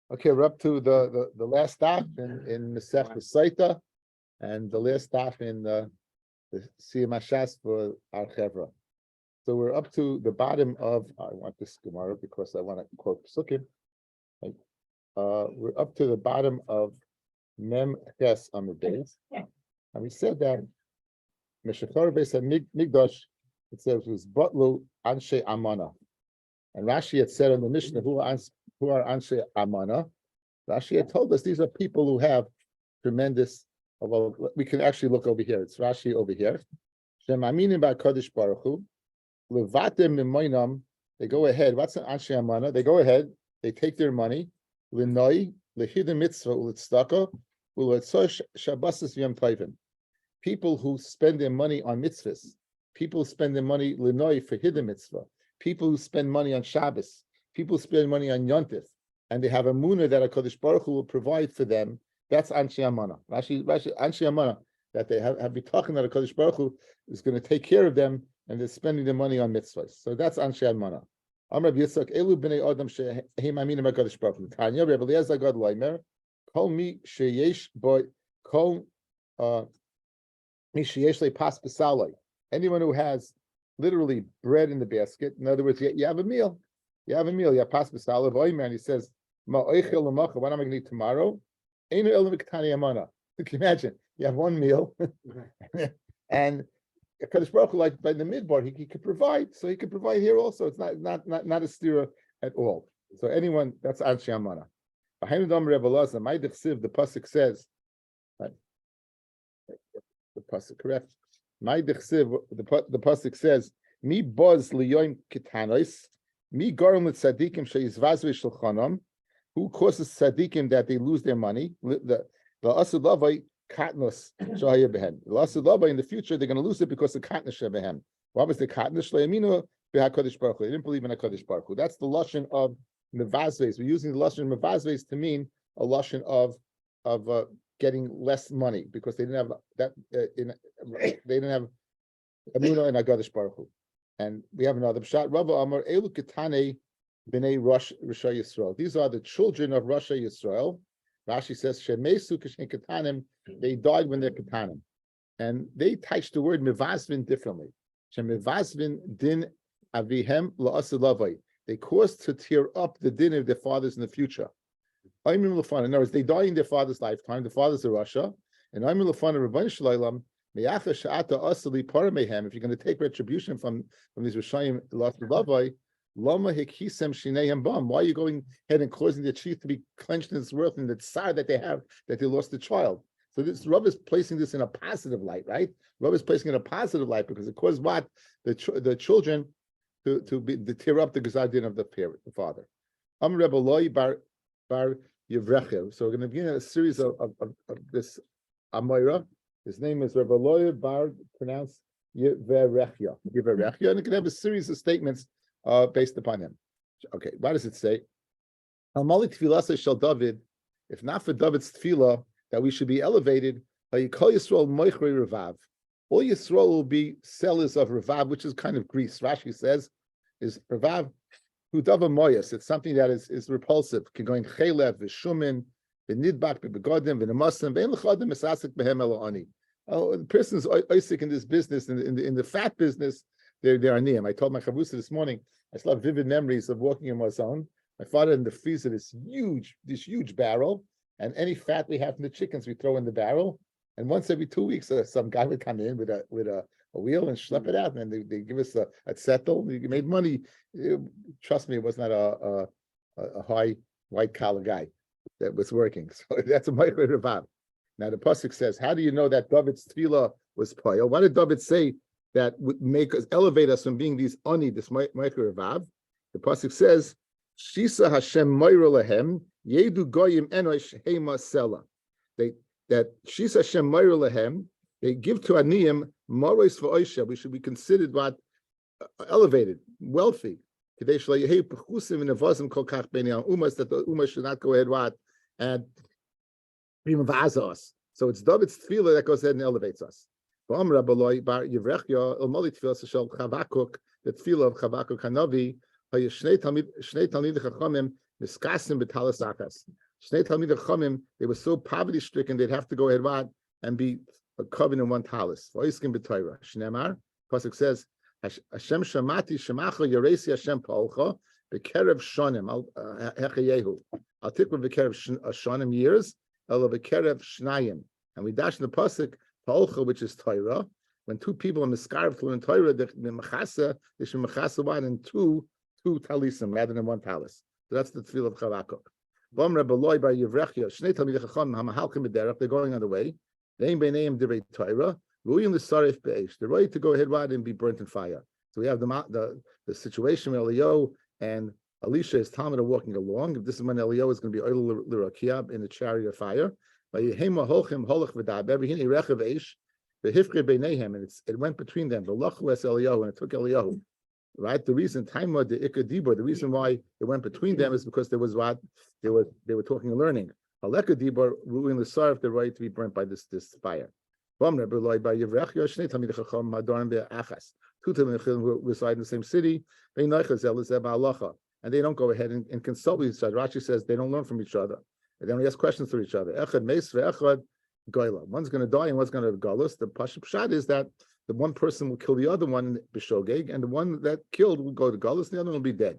Okay, we're up to the last stop in Masech Sotah, and the last stop in the Siyam Hashas for our Chevra. So we're up to the bottom of. I want this Gemara because I want to quote Psukim. We're up to the bottom of Mem Ches Amud Beis, and we said that Meshachar Beis Migdosh. It says it was Butlu Anshe Amana, and Rashi had said in the Mishnah who are Anshe Amana. Rashi had told us these are people who have tremendous. Well, we can actually look over here. It's Rashi over here. Shem Aminim Ba'Kadosh Baruch Hu. Levatem Mimoinam. They go ahead. What's an Anshe Amana? They go ahead. They take their money. Linoi lehidim mitzvah ulitztaka ulitzah shabbasis v'yom tovim. People who spend their money on mitzvahs. People who spend their money linoi for hidden mitzvah. People who spend money on Shabbos. People who spend money on Yontif, and they have a munah that HaKadosh Baruch Hu will provide for them. That's Anshe Amana. Rashi Anshe Amana, that they have been talking that HaKadosh Baruch Hu is going to take care of them, and they're spending their money on mitzvahs. So that's Anshe Amana. Amar Yitzchak Elu b'nei Adam shehem aminim HaKadosh Baruch Hu. Tanya Rabbi Eliezer Gad Loimer Kol mi sheyesh boy Kol mi sheyesh le pas b'saloi. Anyone who has literally bread in the basket, in other words, you have a meal. You have a meal. You have pas b'saloi v'oimer, and he says, Ma oichel l'macha. What am I going to eat tomorrow? Einu elu v'ktani amana. You can imagine. You have one meal, and Kadosh Baruch Hu, like by the midbar, he could provide. So he could provide here also. It's not a stira at all. So anyone, that's Anshe Amana. Behind the Rebbe Elazar, my dechsiv, the pasuk says, right, the pasuk correct. My dechsiv, the pasuk says, mi boz liyoim kitanos, mi garum tzadikim sheizvazve shulchanam, who causes tzadikim that they lose their money. The asud lavai katnos shahaya behem. The asud lavai in the future they're going to lose it because of katnos shebehem. What was the katnos shleiminu behakadosh baruch hu? They didn't believe in Hakadosh Baruch Hu. That's the lashon of mevazves. We're using the lashon mevazves to mean a lashon of getting less money because they didn't have that they didn't have amuna and Hakadosh Baruch Hu. And we have another pshat. Rabbi Amar elu ketane b'nei Rasha Yisrael. These are the children of Rasha Yisrael. Rashi says shemesu kishen ketanim. They died when they're ketanim, and they touched the word mevazvin differently. Shemevazvin din avihem la'aseh lavai. They caused to tear up the din of their fathers in the future. In other words, they die in their father's lifetime. The fathers are Rasha, and if you're going to take retribution from these Rishayim lavai. Lama hikisem shineyem bam. Why are you going ahead and causing their chief to be clenched in its worth and the tsar that they have that they lost the child? So this Rabbi is placing this in a positive light, right? Rabbi is placing it in a positive light because it caused what the children to tear up the gazadin of the parent, the father. Rebbe Loi bar Yevrechev. So we're going to begin a series of this Amoira. His name is Rebbe Loi bar pronounced Yeverechia, and it can have a series of statements based upon him. Okay, what does it say? Al-Mali tefillah shel David, if not for David's tefillah, that we should be elevated, all Yisrael will be sellers of Revav, which is kind of grease. Rashi says, is Revav hudava moyas. It's something that is repulsive. Going chelev, v'shumin, v'nidbak, v'begodim, v'nemasim, v'en l'chadim esasik behem eloani. Oh, the person's oisik in this business, in the fat business, they're aniyim. I told my chavusa this morning, I still have vivid memories of walking in Mazon. My father in the freezer, this huge barrel, and any fat we have from the chickens we throw in the barrel. And once every 2 weeks, some guy would come in with a wheel and schlep it out, and then they give us a settle. We made money. Trust me, it was not a high white collar guy that was working. So that's a micro revav. Now the pasuk says, how do you know that David's tefillah was poyel? Why did David say that would make us elevate us from being these ani, this micro revav? The pasuk says, Shisa Hashem moira lehem yedu goyim enosh hema sela. That Shisa Hashem moira lehem, they give to aniyim maros v'oisha. We should be considered what elevated, wealthy. Today shleyehi pechusim and avazim kol kach b'nei umas, that the umas should not go ahead what and be mavaza us. So it's David's tefillah that goes ahead and elevates us. The tefillah of Chavakuk Hanavi, Shnei Talmidei Chachamim Miskasim b'talas akas. Shnei Talmid Chachamim, they were so poverty stricken, they'd have to go ahead and be covered in one talis. V'oiskim b'Torah. Shneimar, pasuk says, Hashem shamati shemacha yoresi Hashem pa'olcha b'kerev shonim hechayehu. I'll take with b'kerev shonim years, elo b'kerev shnayim. And we dash in the pasuk pa'olcha, which is Torah. When two people are miskarv to learn Torah, they should mechasa one and two talisim rather than one talis. So that's the tefillah of Chavakuk. They're going on the way. They're ready to go ahead and be burnt in fire. So we have the situation where Eliyahu and Elisha, his Talmud, are walking along. This is when Eliyahu is going to be oil l'rakia in the chariot of fire. And it went between them. And it took Eliyahu. Right, the reason the reason why it went between them is because there was what they were talking and learning. Aleka dibor ruling the sarf, the right to be burnt by this fire. Two who reside in the same city, and they don't go ahead and consult with each other. Rashi says they don't learn from each other. And then we ask questions to each other. One's going to die and one's going to have galus. The pshat is that the one person will kill the other one b'shogeg, and the one that killed will go to galus, and the other one will be dead.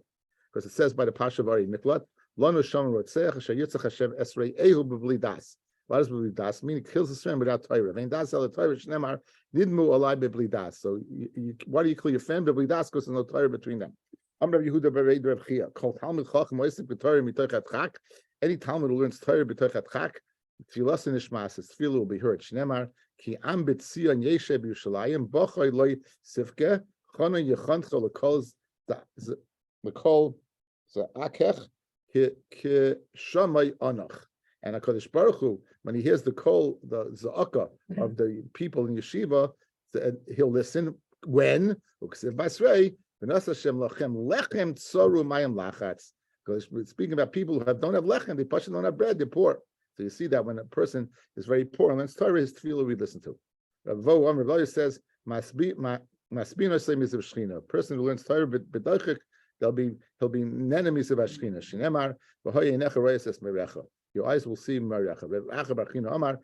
Because it says by the Pasha of Ari Miklat, Lanu Sham Rotzeach Asher Yitzchak Hashem Esrei Ehu B'Bli Das. What does B'Bli Das mean? He kills his friend without Torah. Vein Das El Torah Shnemar Nidmu Alai B'Bli Das. So why do you kill your friend B'Bli Das? Because there's no Torah between them. Amrav Yehuda B'Reid Rav Chia. Kol Talmud Chacham Moisik B'Torah Mitoch Atchak. Any Talmud who learns Torah B'Toch Atchak, Tfilas and Ishmas, his tefillah will be heard. Shnemar Ki Am B'Tzion Yeshe B'Yushalayim Bochoy Loi Sivke Chana Yechancha L'Kol Akech Ke Shamay Anach. And HaKadosh Baruch Hu, when he hears the kol, the za'aka of the people in yeshiva, he'll listen when because speaking about people who don't have lechem, they don't have bread, they're poor. So you see that when a person is very poor and learns Torah, his tefillah we listen to. Rabbi says, a person who learns Torah b'daychik, he'll be nenemis of Ashchina. Shinemar your eyes will see Mariacha. Amar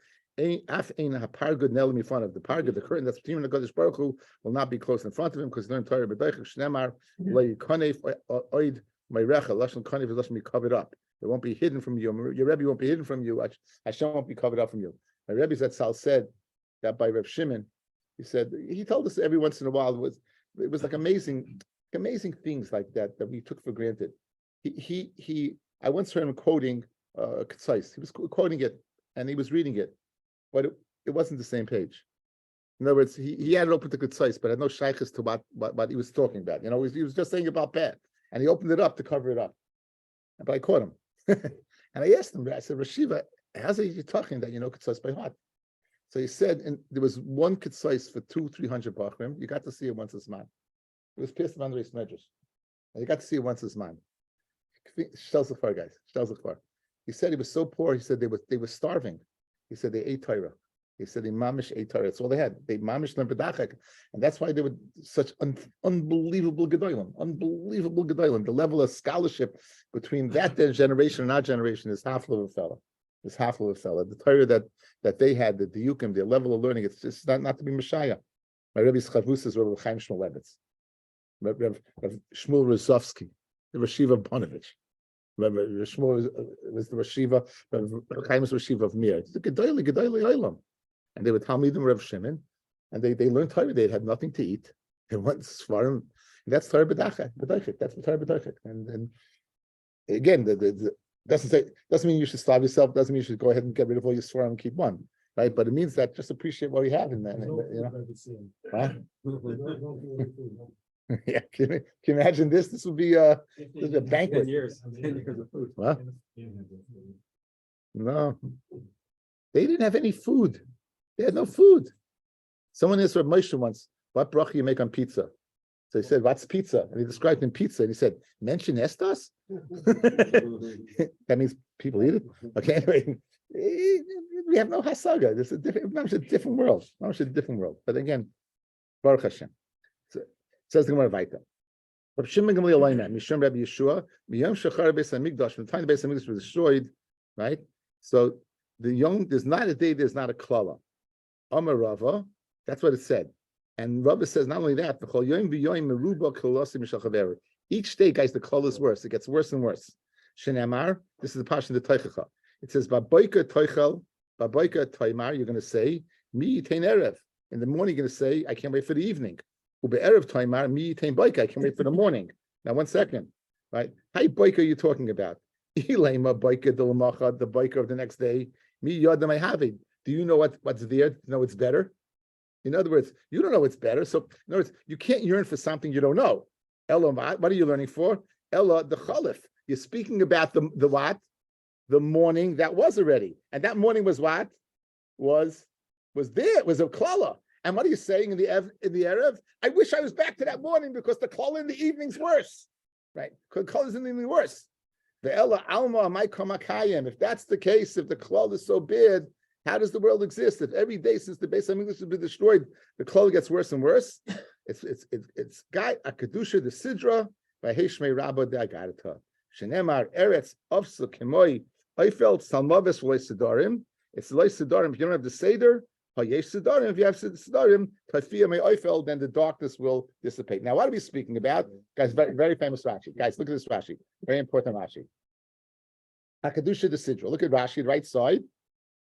af ein hapargud nel mifan of the pargud, the curtain that's between the Kodesh Baruch Hu will not be close in front of him because he's learning Torah b'daychik. Shinemar le'ikonef oid Mariacha lashon konef is lashon be covered up. It won't be hidden from you. Your Rebbe won't be hidden from you. Hashem won't be covered up from you. My Rebbe Zatzal said that by Reb Shimon. He told us every once in a while it was like amazing things like that we took for granted. I once heard him quoting Ketzais. He was quoting it and he was reading it, but it wasn't the same page. In other words, he had it open to Ketzais, but had no shaykhs to what he was talking about. He was just saying about bad, and he opened it up to cover it up. But I caught him, and I asked him. I said, Rashiva, how's it you're talking that you know Ketzais by heart? So he said, and there was one Ketzais for 200-300 bachrim. You got to see it once this month. It was pierced under his medrash. And you got to see it once this month. Shtel Zachar, guys. Shtel Zachar. He said he was so poor. He said they were starving. He said they ate Torah. He said they mamish ate Torah. That's all they had. They mamish learned bedachek, and that's why they were such unbelievable gedolim. Unbelievable gedolim. The level of scholarship between that generation and our generation is half of a fella. Is half of a fella. The Torah that they had, the diukim, their level of learning, it's just not to be mashaya. My Rebbe's chavus is Rabbi Chaim Shmulevitz. Rabbi Shmuel Rozovsky, the Rashiva Bonovich. Rabbi Shmuel was the Rashiva, Rabbi Chaim was Rashiva of Mir. It's the Gedolei Olam. And they would Talmidim Rav Shimon, and they learned Torah. They had nothing to eat. They went Svarim. That's Torah B'dachek. That's the Torah B'dachek. And again, doesn't mean you should starve yourself. Doesn't mean you should go ahead and get rid of all your Svarim and keep one. Right, but it means that just appreciate what we have in that. Huh? Yeah, can you imagine this? This would be a banquet. 10 years of food. What? No, they didn't have any food. They had no food. Someone asked Rabbi Moshe once, "What bracha you make on pizza?" So he said, "What's pizza?" And he described in pizza, and he said, "Mention estas." That means people eat it. Okay, anyway, we have no hasaga. It's a different world. But again, Baruch Hashem. Says the Gemara Vaita. Rav Shimon Gamliel Oimer, Mishum Rabbi Yeshua, Miyam Shachar Beis Hamikdash, from the time the Beis Hamikdash was destroyed, right? So there's not a day, there's not a klala. Amar Rava, that's what it said. And Rava says not only that, each day, guys, the klala is worse. It gets worse and worse. Shenamar, this is the passion of the Teichacha. It says, Baboika Teichel, Baboika Toimar, you're going to say, Mi Yitain Erev. In the morning, you're going to say, I can't wait for the evening. Ube Erev Toimar, Mi Yitain Boika, I can't wait for the morning. Now, 1 second, right? How boika are you talking about? Ilema boika delamacha, the boika of the next day. Mi yadam I have it. Do you know what's there? Do you know it's better? In other words, you don't know what's better. So, in other words, you can't yearn for something you don't know. Ella, what are you learning for? Ella, the chalif. You're speaking about the what? The morning that was already. And that morning was what? Was there. It was a klala. And what are you saying in the Erev? I wish I was back to that morning because the klala in the evening's worse. Right? Because the klala is in the evening worse. The Ella Alma my kamakayim. If that's the case, if the klal is so bad, how does the world exist? If every day since the Beis Hamikdash has been destroyed, the klal gets worse and worse. It's guy akadusha the sidra by Heshmei Rabba de Agarta. Shenemar Eretz Ofsa Kemoi Eifeld Salmavis Loisidarim. It's Loisidarim. If you don't have the Seder, Hayesh Sidarim. If you have Sidarim, Tafiyah May Eifeld, then the darkness will dissipate. Now, what are we speaking about? Guys, very, very famous Rashi. Guys, look at this Rashi. Very important Rashi. Akadusha the Sidra. Look at Rashi, right side.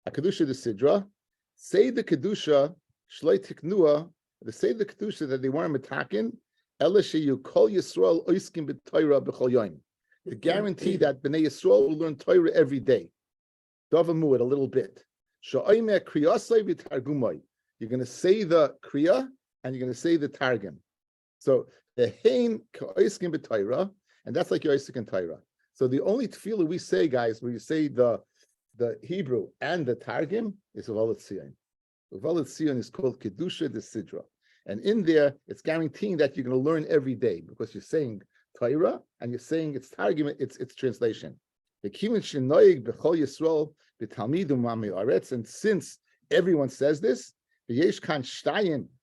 Akadusha the Sidra. Say the Kedusha, Shlei Tiknua, say the Kedusha that they weren't metakin, Elisha you call Yisrael Oiskim b'Torah b'chol yoim. The guarantee that Bnei Yisrael will learn Torah every day. Davamu it a little bit. Sha'oimeh kriyasai v'targumai. You're going to say the kriya and you're going to say the targum. So the hein ka'oiskim b'Torah, and that's like your Isaac and Torah. So the only tefillah we say, guys, when you say the Hebrew and the targum is Uvalat Tzion. Uvalat Tzion is called Kedusha de Sidra. And in there, it's guaranteeing that you're going to learn every day because you're saying Torah and you're saying it's targum, it's translation. And since everyone says this, you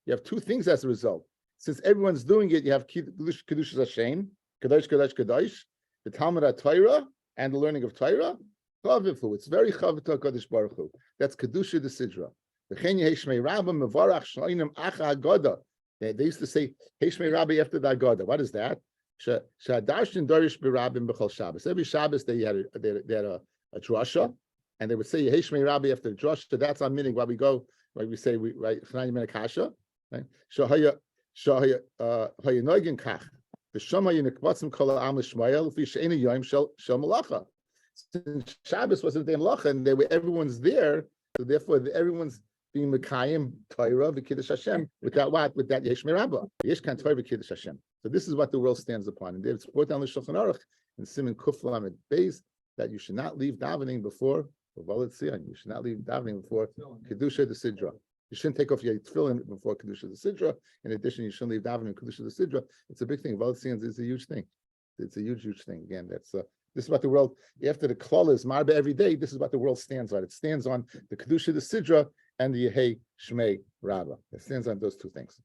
have two things as a result. Since everyone's doing it, you have Kedusha Hashem, Kadosh, the Talmud Torah, and the learning of Torah. It's very chavita Kadosh Baruch Hu. That's Kedusha the Sidra. They used to say Heshmei Rabbi after the Agada. What is that? Every Shabbos they had a drasha, and they would say Heshmei Rabbi after the drasha. That's our meaning. Why we go, why we say we right Kasha, right? Shahaya Noigin Kach. The Shamayin Kvatzim Kol Am Shmayel Fi Sheini Yom Shel Malacha. Since Shabbos wasn't the Malacha, and everyone's there, so therefore everyone's being Mekayim Torah v'Kiddush Hashem with that what? With that Yeshmei Rabbah. Yesh kan Torah v'Kiddush Hashem. So this is what the world stands upon. And it's brought down the Shulchan Aruch and Siman Kuf Lamed Beis that you should not leave davening before Uvalat Tzion. You should not leave davening before Kedusha the Sidra. You shouldn't take off your tefillin before Kedusha the Sidra. In addition, you shouldn't leave davening Kedusha the Sidra. It's a big thing. Uvalat Tzion is a huge thing. It's a huge thing. Again, this is what the world, after the klal is marba every day, this is what the world stands on. It stands on the Kedusha the Sidra and the Yehei Shmei Rabbah. It stands on those two things.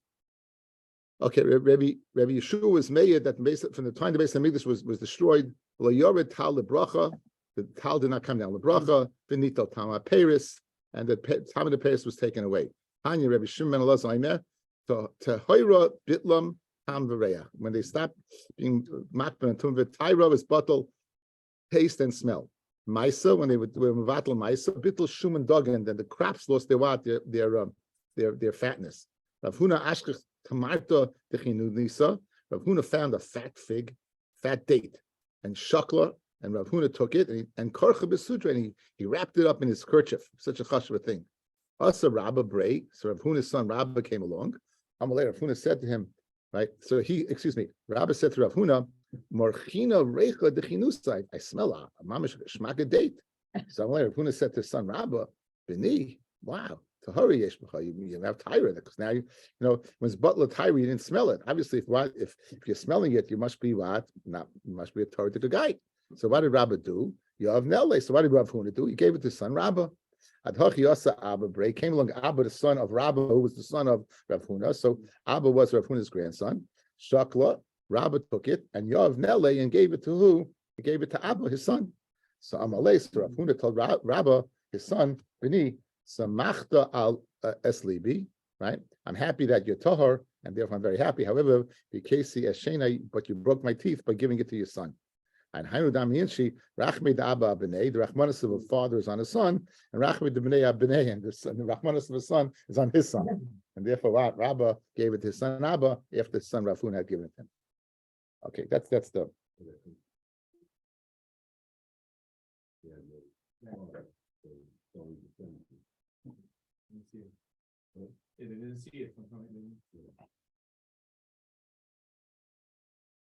Okay, Rabbi Yeshua was made that from the time the Beis Hamikdash was destroyed, Lo Yored Tal LeBracha, the Tal did not come down LeBracha, V'nital Tam HaPeris, and the Tam of the Peris was taken away. Hanya Rabbi Shimon Elazar Aimer, Tehoira Bitlam Tam V'Reya. When they stopped being matban and tum v'Taira was bottle, taste and smell. Maisa, when they were mevatel Maisa, bittul shum and dogan, then the crops lost their fatness. Rav Huna ashkech tamarta dechinunisa. Rav Huna found a fat fig, fat date, and shakla, and Rav Huna took it and korcha besudra, and he wrapped it up in his kerchief. Such a chashva thing. Asa Rabba Bray, so Rav Huna's son Rabba came along. Amalei Rav Huna said to him, right? So Rabba said to Rav Huna, Morchina recha dechinusai. I smell a mamish shmaka date. So Rav Huna said to his son Rabba, Bini, wow, tahari yeshmacha, you have tyra, because now you know when it's butler tyra, you didn't smell it. Obviously, if you're smelling it, you must be what? Not you must be a Torah guy. So what did Rabba do? You have Nelle. So what did Rav Huna do? He gave it to his son Rabba. Adhachi Asa Abba Bray came along Abba, the son of Rabba, who was the son of Rav Huna. So Abba was Rav Huna's grandson. Shakla, Rabbi took it, and Yav Nele, and gave it to who? He gave it to Abba, his son. So Amalei, so Rav Huna told Rabbi, his son, Bini, Samachta al Eslibi, right? I'm happy that you're Tahor, and therefore I'm very happy. However, but you broke my teeth by giving it to your son. And Hainu Damianshi, Rachmed Abba B'nei, the Rachmanis of a father is on his son, and Rachmed B'nei Abnei, and the Rachmanis of a son is on his son. And therefore, Rabba gave it to his son Abba after his son Rav Huna had given it to him. Okay, that's the.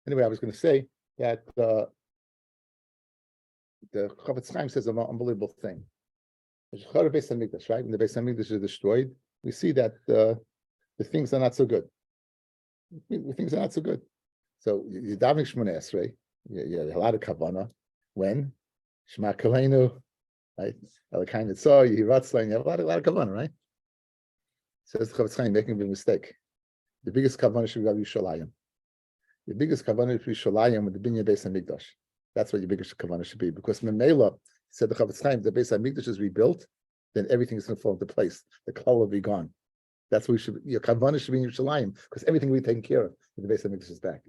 Anyway, I was going to say that the Chavetz Chaim says an unbelievable thing. Right? When the Beis Hamikdash is destroyed, we see that the things are not so good. The things are not so good. So you're davening Shmoneh Esrei, you have a lot of kavanah. When Shema Koleinu, right? Elakain Yitzah, Yiratzla, you have a lot of kavanah, right? Says the Chavetz Chaim, making a big mistake. The biggest kavanah should be Yerushalayim. The biggest kavanah should be Yerushalayim with the Binyan Beis Hamikdash. That's what your biggest kavanah should be. Because Memela said the Chavetz Chaim, the Beis Hamikdash is rebuilt, then everything is going to fall into place. The klal will be gone. That's what your kavanah should be in Yerushalayim, because everything will be taken care of when the Beis Hamikdash is back.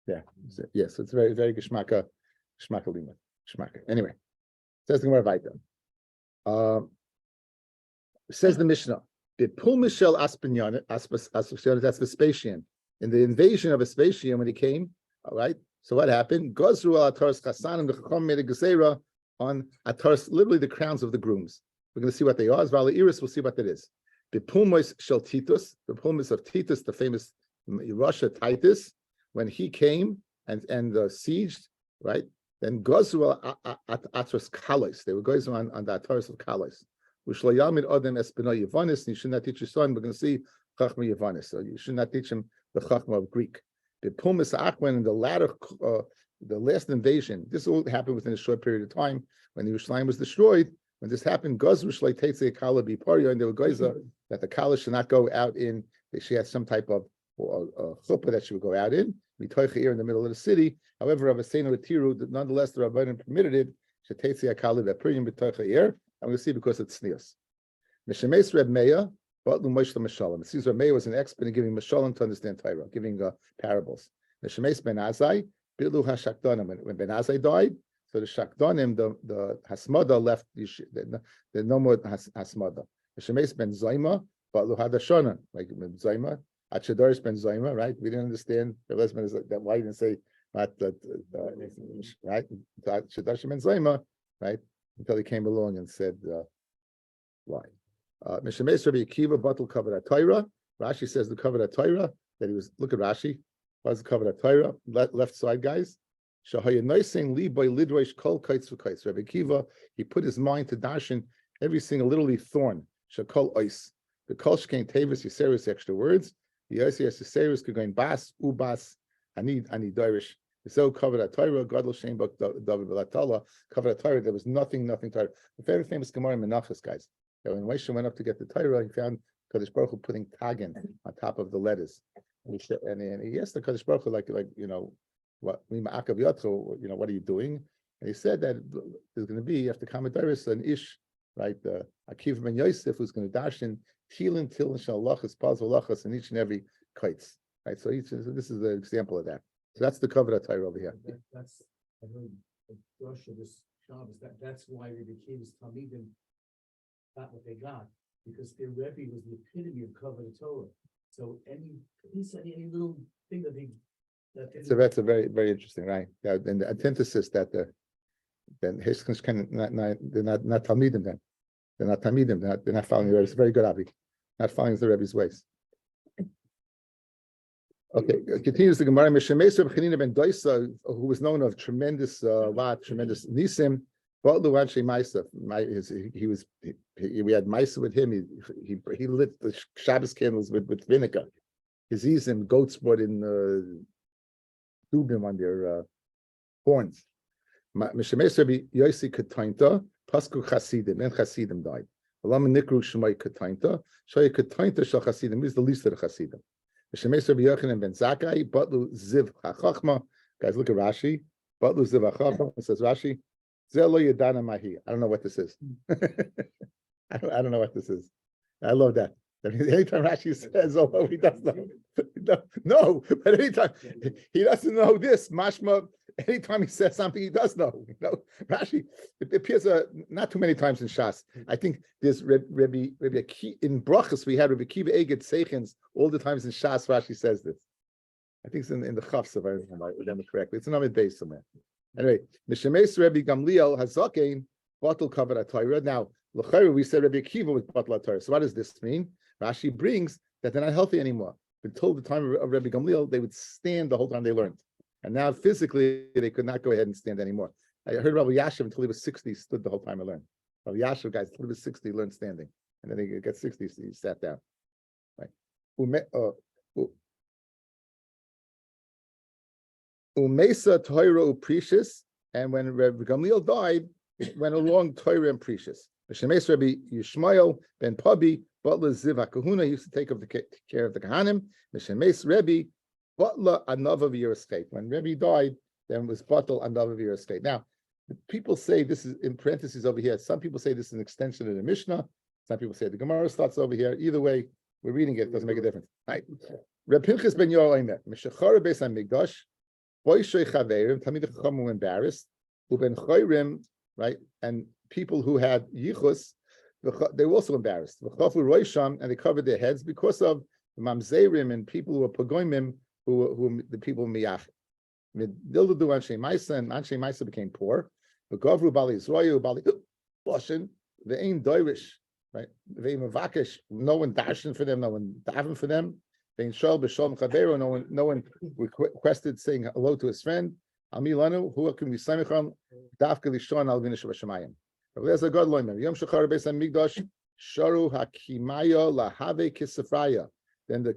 Yeah, yes, it's very, very geschmacka lima. Anyway, says the Gemara Vayta. Says the Mishnah, the Pul Mishel Aspinyan, that's Vespasian. In the invasion of Vespasian, when he came, all right, so what happened? Gozru al Ataras Chasan, and the Chacham made a Gezerah on Ataras, literally the crowns of the grooms. We're going to see what they are. As Vala Iris, we'll see what that is. The Pulmos Shel Titus, the Pulmos of Titus, the famous Russia Titus, when he came and sieged, right? Then Gozru Ataras Kalos. They were going on the Ataras of Kalos. You should not teach your son. We're going to see Chachma Yavanis. So you should not teach him the Chachma of Greek. The Pumas Achman in the the last invasion. This all happened within a short period of time when the Yerushalayim was destroyed. When this happened, Gozru Shlei Tetzei Kala Biparia, and there were Goyza that the Kala should not go out in. She had some type of chuppah that she would go out in. Mitoicha in the middle of the city. However, Rav Asenu Atiru, nonetheless, the Rabbanim permitted it. Shetetzei Kala Biparia Mitoicha. I'm going to see because it's sneers. Mishemes Reb Meir, but Lumosh Mashalim. It seems Reb Meir was an expert in giving Mashalim to understand Torah, giving parables. Mishemes Ben Azai, Bilu HaShakdonim. When Ben Azai died, so the Shakdonim, the Hasmada left. The no more Hasmada. Mishemes Ben Zayma, but Lu Hadashonan, like Zayma. Atchedoris Ben Zayma, right? We didn't understand the lesson is that why he didn't say right? Atchedoris Ben Zayma, right? Until he came along and said, why? Mishemes Rabbi Akiva Batal covered Torah. Rashi says the covered Torah that he was. Look at Rashi. What's the covered Torah? Left side, guys. Shahayanoising li by lidroish kol kites for kites. Rabbi Akiva, he put his mind to darshan every single literally thorn. Shakol ois. The kol shkein tavis yiseris extra words. The yiseris yiseris could go in bas ubas. Ani dirish. So covered Torah, Gadol Shem Bak David Belatala, covered Torah. There was nothing Torah. The very famous Gemara in Menachos, guys. That when Moshe went up to get the Torah, he found Kadosh Baruch Hu putting tagin on top of the letters, and he asked the Kadosh Baruch Hu, like what what are you doing? And he said that there's going to be after Kamadaris an ish, right? Akiv ben Yosef who's going to dash in Tilin Shalachas Paz Halachas in each and every kites, right? So this is an example of that. So that's the cover of Torah over here. That's I heard Rosh this Shabbos. That's why Rabbi Akiva's Talmidim got what they got, because their Rebbe was the epitome of cover of Torah. So any little thing that so that's a very, very interesting, right? Yeah, and the antithesis that then Hiskins can they're not Talmidim then. They're not Talmidim, they're not following the Rebbe. It's very good, Avi. Not following the Rebbe's ways. Okay, continues the Gemara. Mishemes Reb Chanina ben Doisa, who was known of tremendous tremendous nisim. We had Maisa with him. He lit the Shabbos candles with vinegar. His and goats brought in dubim on their horns. Mishemes Rabbi Yosi Katainta, Pasku Chasidim, and Chasidim died. Alam Nikru Shemai Katainta, Shoy Katainta Shal Chasidim is the least of the Chasidim. Mishemes Rabbi Yochanan ben Zakkai, Batlu Ziv HaChachma. Guys, look at Rashi. Batlu Ziv HaChachma. It says Rashi, Ze lo yadana mahi. I don't know what this is. I don't know what this is. I love that. Anytime Rashi says, "Oh, he does know," no, but anytime he doesn't know this, mashma. Anytime he says something, he does know. Rashi. It appears not too many times in Shas. I think there's Rabbi in Brachas we had Rabbi Kiva Eget Seichens all the times in Shas. Rashi says this. I think it's in the Chafs, if I remember correctly. It's an Amid base somewhere. Anyway, Mishemes Rabbi Gamliel Hazakein bottle covered at Torah. Now, l'chayru we said Rabbi Akiva was bottle at Torah. So what does this mean? Rashi brings that they're not healthy anymore. Until the time of Rabbi Gamliel, they would stand the whole time they learned, and now physically they could not go ahead and stand anymore. I heard Rabbi Yashiv until he was 60 stood the whole time I learned. Rabbi Yashiv guys until he was 60 learned standing, and then he got 60 so he sat down. Right. Umesa Torah Uprecious, and when Rabbi Gamliel died, it went along Torah and Precious. Shemes Rabbi Yishmael ben Pabi, Butler Ziv HaKahuna, used to take care of the Kahanim. Shemes Rabbi, Butler Another Yeruskate. When Rabbi died, then was Butler Another Yeruskate. Now, people say this is in parentheses over here. Some people say this is an extension of the Mishnah. Some people say the Gemara starts over here. Either way, we're reading it, doesn't make a difference. Right. Reb Pinchas ben Yoel Meshachar Beis HaMikdash, Boishay Chaverim, Talmidei Chacham were embarrassed, Uben Choyrim, right, and people who had yichus, they were also embarrassed. And they covered their heads because of the mamzerim and people who were pagoimim, who the people miyach. Dildu Anshe Maisa, and Anshe Maisa became poor. The Gavru Bali Zroyu Bali Loshin, the Ain Doirish, right? They Mavakish, no one dashing for them, no one davin for them. They Shal B'Shalom Chavero, no one requested saying hello to his friend. Amilanu, who can we samicham dafka lishon al vinish v'shamayim. There's a God loimer. Yom shachar beis hamikdash sharu hakimaya lahave kisafraya. Then the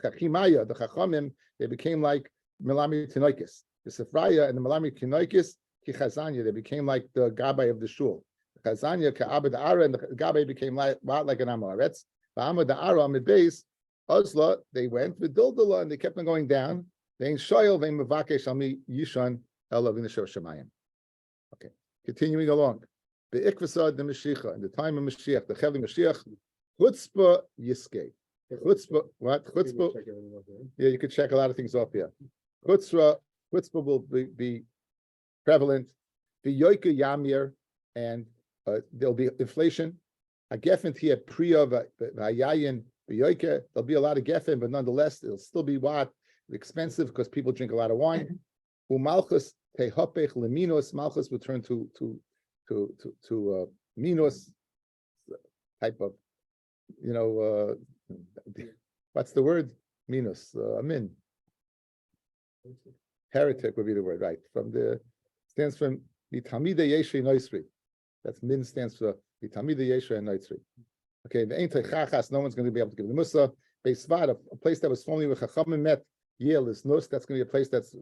chachimaya, the chachamim, they became like melami tinoikis. The safraya and the melami tinoikis kichazanya, they became like the gabay of the shul. The chazanya ka'abed ara, and the gabay became like an amaretz. Ba'amad ara amid beis Ozla, they went with Dildala and they kept on going down. They ain't shoyal, they mavakesh almi yishan elav in the shemayim. Okay, continuing along. The ikvasad the Mashiach, in the time of Mashiach, the Cheli Mashiach, chutzpah yiskei. Chutzpah, what? Chutzpah. Yeah, you could check a lot of things off here. Chutzpah will be prevalent. The yoika yamir, and there'll be inflation. A gefent here priya v'hayayin. There'll be a lot of geffen, but nonetheless, it'll still be what? Expensive because people drink a lot of wine. Umalchus tehopech leminos. Malchus will turn to minos, type of, what's the word? Minos, amin. Heretic would be the word, right? Stands from Vitamida Yeshua Noisri. That's min stands for Vitamida Yeshua Noisri. Okay, the ain't chachas, no one's going to be able to give the musa. Beisvad, a place that was formerly with chachamim met, Yale is nus. That's going to be a place that's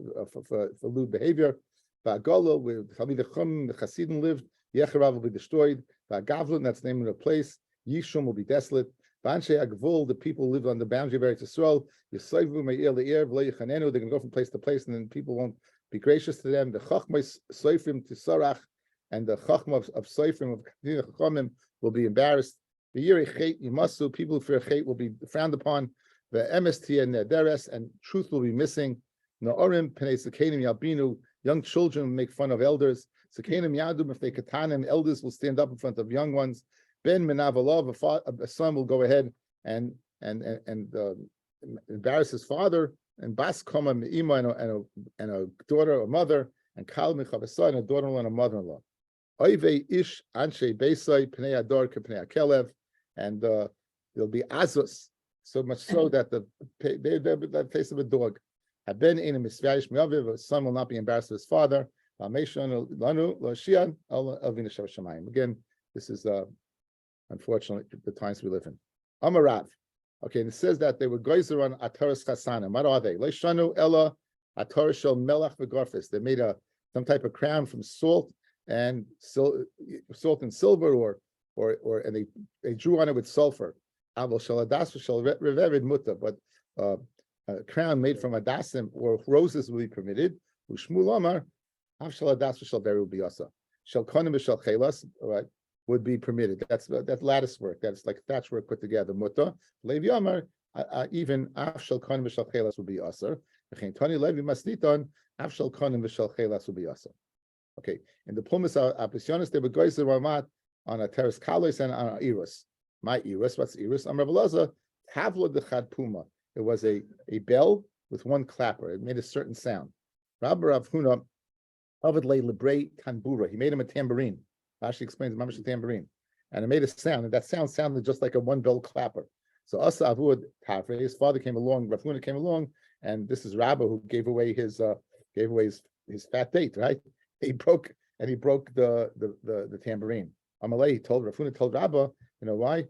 for lewd behavior. Va'agolo, where the chum, the chasidim lived, Yecharav will be destroyed. Va'agavlun, that's the name of the place. Yishum will be desolate. Va'anshe agvul, the people who live on the boundary of Eretz Yisrael. Yisayvu me'ir le'ir v'lo yichanenu. They're going to go from place to place, and then people won't be gracious to them. The chachmos soifrim to sarach, and the chachma of soifrim of chachamim will be embarrassed. The yirei chet yimasu, people who fear chet will be frowned upon. The MST and deres, and truth will be missing. Na'orim pnei sekenim yalbinu, young children will make fun of elders. Sekenim yadum, if they katanim, elders will stand up in front of young ones. Ben menavalov, a son will go ahead and embarrass his father. And bas koma me'ima, and a daughter or mother. And kal mechavasa, and a daughter-in-law and a mother-in-law. Oive ish anshe beisai pnei ador kepnei akelev, and there'll be azus, so much so that the face of a dog. Haben in a misvayish me'aviv, a son will not be embarrassed of his father. Again, this is unfortunately the times we live in. Amarav. Okay, and it says that they were geyser on ataras chasanim. What are they? Leishanu ella atar shel melach v'gorfis. They made some type of crown from salt and silver, or and they drew on it with sulfur. Aval shel adas shel revered mutta. But a crown made from adasim or roses will be permitted. Ushmul Amar, Avshal Adas V'Shal Beru Biyasa. Shal Konim V'Shal Chelas, right, would be permitted. That's lattice work. That's like thatch work put together. Mutta Levi Amar, even Avshal Konim V'Shal Chelas would be Aser. V'chein Tani Levi Masniton, Avshal Konim V'Shal Chelas would be Aser. Okay, in the Pumas Appliciones, they would go to the Ramat on a Teres Kalos and on a Iris. My Iris, what's Iris? I'm Rabbi Laza, Tavla de Chad Puma. It was a bell with one clapper. It made a certain sound. Rabbi Rav Huna, Avid Le Libre Tanbura. He made him a tambourine. Rashi explains Mamash a tambourine. And it made a sound, and that sound sounded just like a one bell clapper. So Asa Avud Tafre, his father came along, Rav Huna came along, and this is Rabbi who gave away his fat date, right? He broke the tambourine. Amalei told Rav Huna told Rabbi, you know why?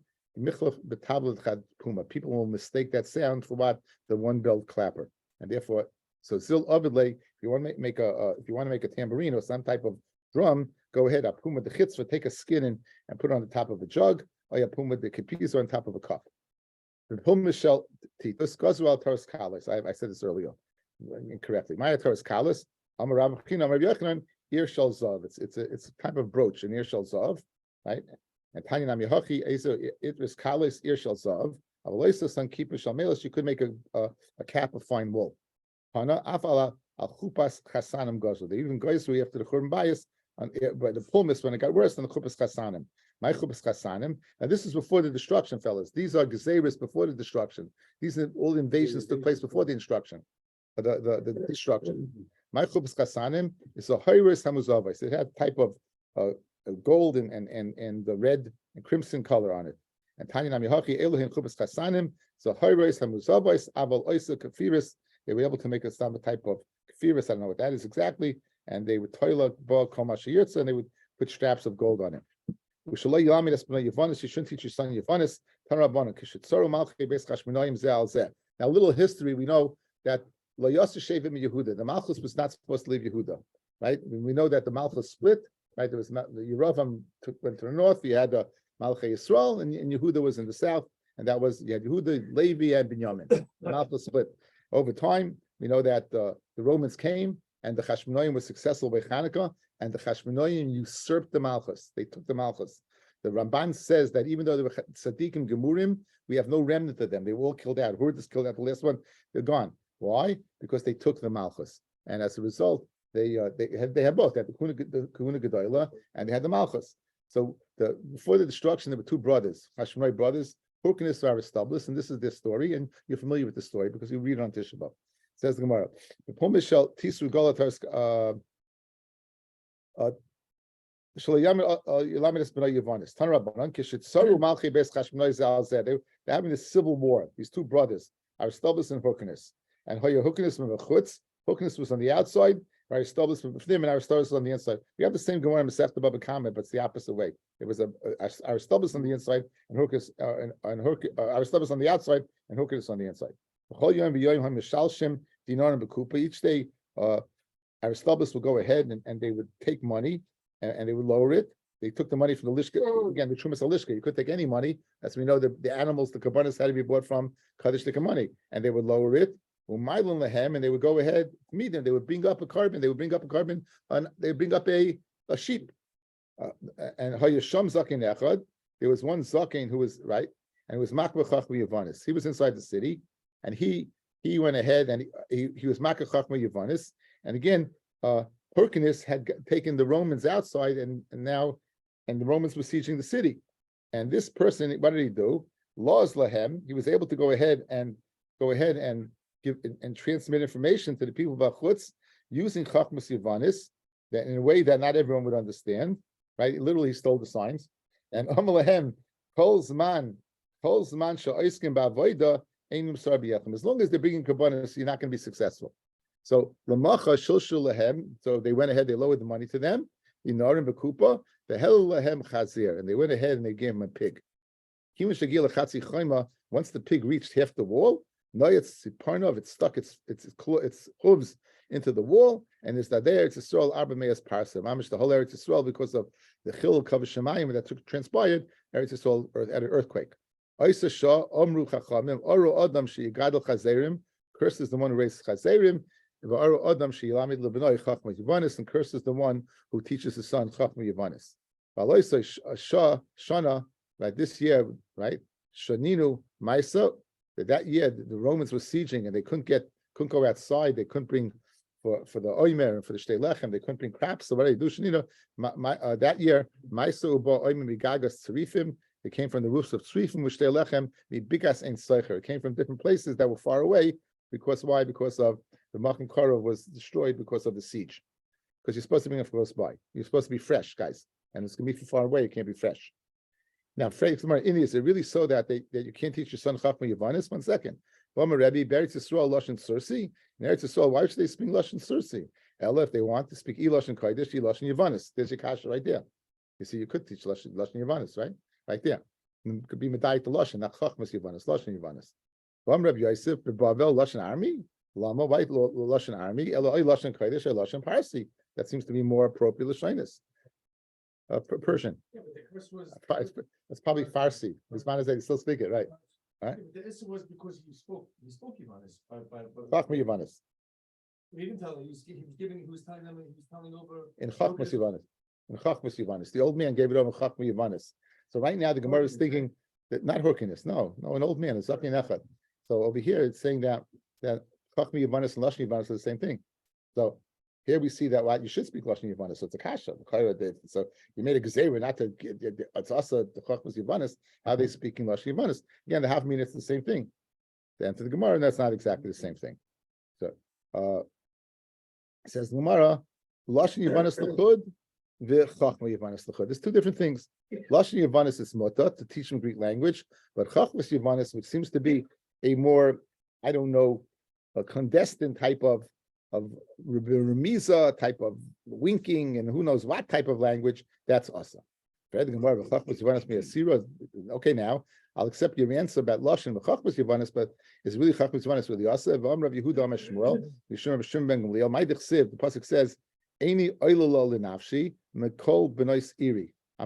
People will mistake that sound for what? The one bell clapper. And therefore, so Zil Avidle, if you want to make a tambourine or some type of drum, go ahead. Apuma the chitzvah, take a skin and put it on the top of a jug, or apuma the kapis on top of a cup. The pum shall titus gazral taras kalis. I said this earlier incorrectly. My taras kalis. Amarab Chinam Rabbi Yochanan ear shall zav. It's a type of brooch, an ear shall zav, right? And Tanya Namihachi Ezo Itris Kalis ear shall zav. Avaloisa San Kipa Shalmelis. You could make a cap of fine wool. Hana Afala Al Chupas Chasanim Gazu. They even goes through after the Churban bias on by the Pulmis when it got worse than the Chupas Chasanim. My Chupas Chasanim. And this is before the destruction, fellas. These are Gezeris before the destruction. These are all the invasions took place before the instruction, the destruction. My Chupas Chasanim is a Hayris Hamuzavais. It had type of gold and the red and crimson color on it. And Tanya Namihachi Elohim Chupas Chasanim. So Hayris Hamuzavais Aval Oisa Kafiris. They were able to make a type of kafiris. I don't know what that is exactly. And they would toilet ba komashiyirtza, and they would put straps of gold on it. You shouldn't teach your son Yavanis. Now, a little history. We know that the Malchus was not supposed to leave Yehuda, right? We know that the Malchus split, right? There was the Yeravam went to the north. You had the Malchei Yisrael, and Yehuda was in the south, and that was you had Yehuda, Levi, and Binyamin. The Malchus split. Over time, we know that the Romans came and the Chashmonaim was successful by Hanukkah, and the Chashmonaim usurped the Malchus. They took the Malchus. The Ramban says that even though they were Tzaddikim Gemurim, we have no remnant of them. They were all killed out. Hurd is killed out. The last one, they're gone. Why? Because they took the Malchus, and as a result, they had both. They had the Kahuna Gedolah and they had the Malchus. So before the destruction, there were two brothers, Hashmonai brothers. Hurkanus Aristobulus, and this is their story, and you're familiar with the story because you read it on Tisha B'Av. Says the Gemara, the Pumish shall Tisru Golatars Yelamis B'nai Yavanis. Tanrabanan Kishitzaru Malchi Beis Chashmonai Zalzeh. They're having this civil war. These two brothers, Aristobulus and Hurkanus, and Hoya Hurkanus from the Chutz. Hurkanus was on the outside. Aristobulus from them, and Aristobulus on the inside. We have the same Gemara in Masechta Baba Kama, but it's the opposite way. It was Aristobulus on the inside and Hurkas Aristobulus on the outside and Hurkas on the inside. Each day, Aristobulus would go ahead and they would take money and they would lower it. They took the money from the Lishka, again, the Trumas Lishka. You couldn't take any money. As we know, the animals, the Kabbanis had to be bought from Kaddish Lika money, and they would lower it. And they would go ahead meet them. They would bring up a carbon. And they would bring up a sheep. And Hayasham Zakin Echad. There was one Zakin who was right, and it was Makba Chachma Yavanis. He was inside the city, and he went ahead and he was Makba Chachma Yavanis. And again, Hyrcanus had taken the Romans outside, and the Romans were sieging the city. And this person, what did he do? Laws Lahem. He was able to go ahead and give and transmit information to the people of Chutz using Chachmas Yavanis, that in a way that not everyone would understand. Right? Literally, he stole the signs. And Amalahem, Kol Zman Sha'iskim Ba'avoida Einum Sar B'Yechem. As long as they're bringing Kabbanis, you're not going to be successful. So Lamacha Shulshul Lahem. So they went ahead, they lowered the money to them. Inarim B'Kupa, the Hel Lahem Chazir, and they went ahead and they gave him a pig. Once the pig reached half the wall, it stuck its hooves into the wall, and it's that there. It's Yisrael Arba Me'as Parsa. Mamish the whole Eretz Yisrael, because of the Chil Kav Shemayim that transpired. Eretz Yisrael had an earthquake. Oisa Shah, Omru Chachamim, Oru Adam Sheyigadol Chazerim, curses the one who raises Chazerim, Oru Adam Sheyilamid Lebenoi Chachma Yivanis, and curses the one who teaches his son Chachma Yivanis. Valoisa Shah, Shana, right, this year, right, Shaninu Maisa, that year the Romans were sieging and they couldn't go outside, they couldn't bring for the Oimer and for the Shtei Lechem, they couldn't bring crops. So what do they do? Shaninu, that year, Maisa Uba Oimer Migagas Tzarifim, it came from the roofs of Tzrifim, which Shtei Lechem, the Bigas Ein Seicher. It came from different places that were far away. Because why? Because of the Machan Korah was destroyed because of the siege. Because you're supposed to bring it close by. You're supposed to be fresh, guys. And it's going to be far away. It can't be fresh. Now, India, is it really so that you can't teach your son Chachma Yavanis? 1 second. Rabbi, Beretz Yisrael Lashon Sursi. In Eretz Yisrael, why should they speak Lashon Sursi? Ella, if they want to speak Lashon Kodesh, Lashon Yavanis. There's your kasha right there. You see, you could teach Lashon Yavanis, right? Right there. And it could be Medayik the Lashon, not Chachmas Yavanis, Lashon Yavanis. Rabbi Yosef, Bavel Lashon Army. Lama, why Lashon Army? Ella, Lashon Kodesh, Lashon Parsi. That seems to be more appropriate Lashonis. Persian. Yeah, but the curse was. It's probably Farsi. As long as they still speak it, right? Right. Yeah, the issue was because you spoke Yavanis. Chachma Yavanis. He didn't tell them. He was telling them. He was telling over. In Chachmas Yavanis. In Chachmas Yavanis. The old man gave it over Chachma Yavanis. So right now the Gemara is thinking that not Hurkiness. No, an old man. It's Zakin Echad. So over here it's saying that Chachma Yavanis and Lashon Yavanis are the same thing. So here we see that you should speak Lashon Yavanis. So it's a kasha. So you made a gezerah not to. It's also the Chachmas Yavanis. How are they speaking Lashon Yavanis? Again, the half minute it's the same thing. The answer to the Gemara, and that's not exactly the same thing. So it says the Gemara, Lashon Yavanis l'chud, v'Chachma Yavanis l'chud. There's two different things. Lashon Yavanis is Sotah, to teach them Greek language, but Chachmas Yavanis, which seems to be a more, I don't know, a clandestine type of remiza, type of winking, and who knows what type of language, that's awesome. Okay, now I'll accept your answer about Lashon v'Chachmas Yavanis, but is really Chachmas Yavanis really awesome? Rav Yehuda Amar Shmuel, Yishum Shim Ben Gamliel. My dechsiv, the pasuk says, "Eini oilalo linafshi mekol benois iri." I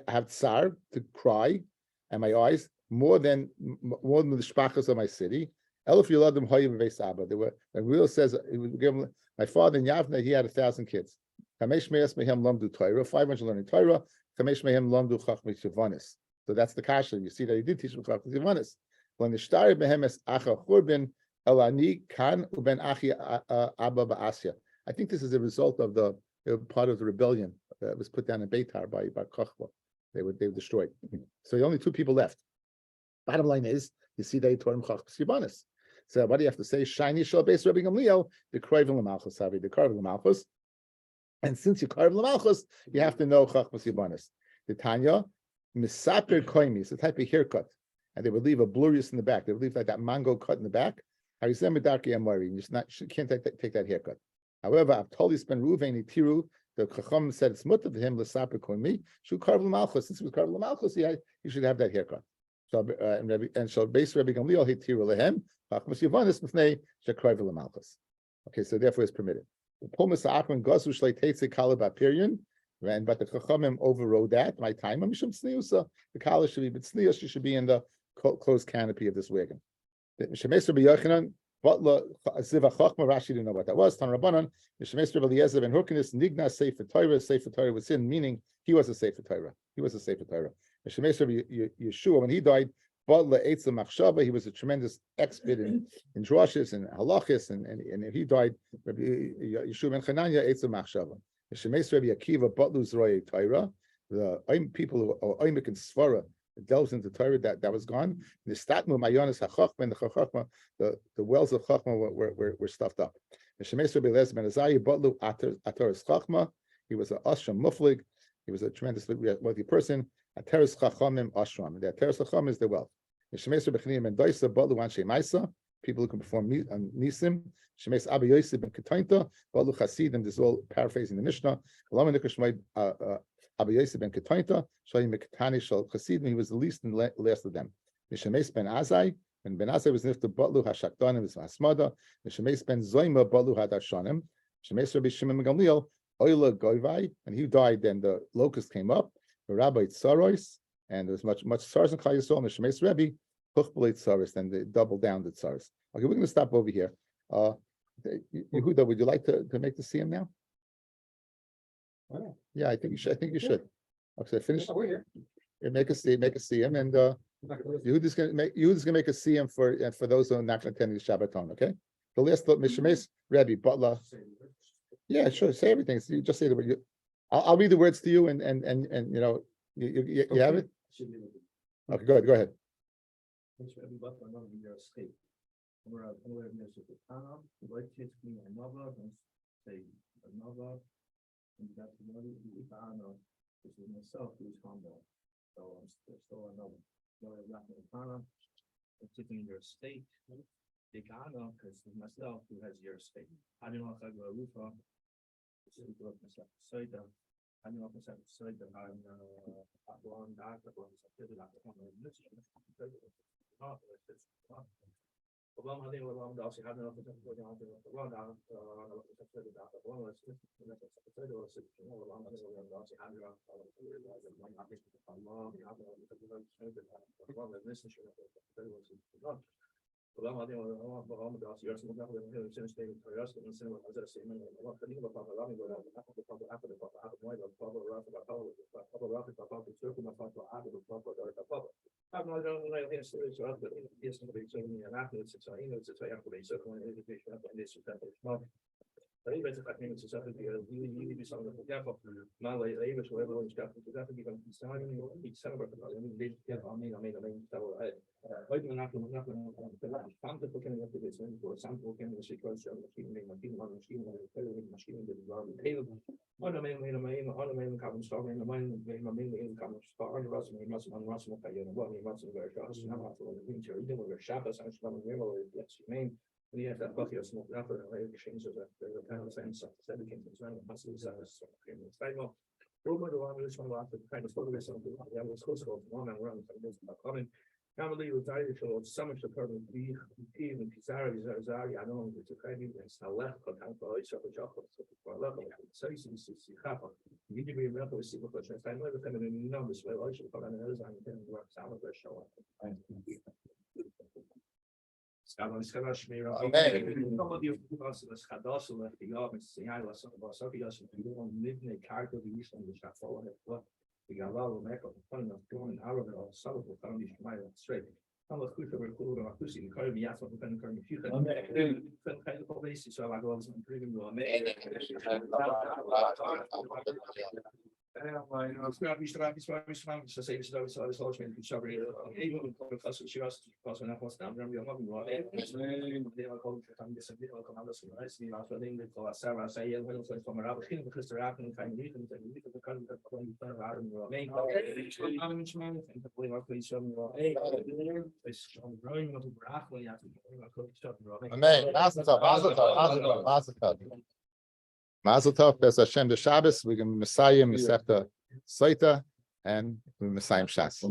have tsar to cry, and my eyes more than the shpachas of my city. Elif Yoladim Hoyim Veisaba. There were. The real says my father in Yavne, he had 1,000 kids. Kamesh Me'as Mehem Lamdu Torah, 500 learning Torah. Kamesh Mehem Lamdu Chachmas Yavanis. So that's the kasha. You see that he did teach them Chachmas Yavanis. When the Shtar Behemes Acha Churban Elani Kan Uben Achi Abba Ba'asya. I think this is a result of the part of the rebellion that was put down in Beitar by Kochba. They were destroyed. So the only 2 people left. Bottom line is, you see they taught him Chachmas Yavanis. So what do you have to say? Shiny shall base Rabbi Gamliel, the Kroivim L'Malchus, the Karv L'Malchus. And since you Karv L'Malchus, you have to know Chachmas Yavanis. The Tanya, Misaper Koimi, it's a type of haircut. And they would leave a blurious in the back. They would leave like that mango cut in the back. Harizem Medarki Amari, you can't take that haircut. However, I've told you spend Ruvain Tiru, the Chacham said it's mutter to him, L'Saper Koimi, Shu Karv L'Malchus. Since it was Karv L'Malchus, you should have that haircut. So and shall base Rabbi Gamliel Hitiru Lehem. Okay, so therefore it's permitted. And but the Chachamim overrode that. My time, the college should be, but she should be in the closed canopy of this wagon. Rashi didn't know what that was. Tan Rabbanan, Eliezer ben Hurkinis, Nigna Sefer Torah was sin, meaning he was a Sefer Torah. He was a Sefer Torah. Yeshua, when he died, he was a tremendous expert in drushes and halachis, and he died. Yeshua ben Chananya Eitz Machshava. Shemeis Rabbi Akiva Batluz Roy Torah. The people who are Oimik and Svara delves into Torah that was gone. The Statmu Mayonis HaChachma and the Chachma, the wells of Chachma were stuffed up. Shemeis Rabbi Eliezer ben Azariah Batlu Ataris Chachma. He was an Ashram Muflig. He was a tremendously wealthy person. Ateres Chachamim Ashram. The Ateres Chacham is their wealth. Shemeis Rabbi Chanina ben Doisa Batlu Anshe Maisa. People who can perform nisim. Shemeis Abba Yosef ben Ketointa Batlu Chasidim. This is all paraphrasing the Mishnah. Lama Nikashmoid Abba Yosef ben Ketointa Shayim Mekatani Shal Chasidim. He was the least and last of them. Shemeis ben Azai. When Ben Azai was nifta Batlu Hashakdanim was Hasmada. Shemeis ben Zoima Batlu Hadashanim. Shemeis Rabbi Shimon ben Gamliel Oila Goivai. And he died. Then the locust came up. The Rabbi Tsarois, and there's much tzaras in Klal Yisrael. Mishemes Rebbe, Huchbelei tzaras, and they double down the tzaras. Okay, we're going to stop over here. Yehuda, would you like to make the siyum now? Yeah, I think you should. Okay, finish. We're here. Make a siyum, and Yehuda's going to make a siyum for those who are not going to attend the Shabbaton. Okay. The last thought, Mishemes Rebbe, Butler. Yeah, sure. Say everything. So you just say the word. I'll read the words to you, and you know, you have it. Okay, go ahead. This is myself who's humble. So I'm still another. I'm sitting in your state. They got on because myself who has your state. I don't know if I go a roof off. This is what myself. Sotah. I don't know if myself Sotah. I'm one doctor. Well, I think we're on the also having enough to go down to the run down. We have that bucket of smoke after the exchange of the kind of things. That became concerned with muscle size. Over the long list from the kind of photo of the was close to one and run. Commonly retired to summer department B, and Pizarro is Azari. I know it's a kind of left, but I'm for each of the chocolate for a level. So you see, happen. You need to be remembered with single question. I never come in any numbers, but I should put on another time and work sound of the show. Mazel tov, B'ez Hashem, the Shabbos. We're going to Messiah, Masechta Sotah, and Messiah Shas.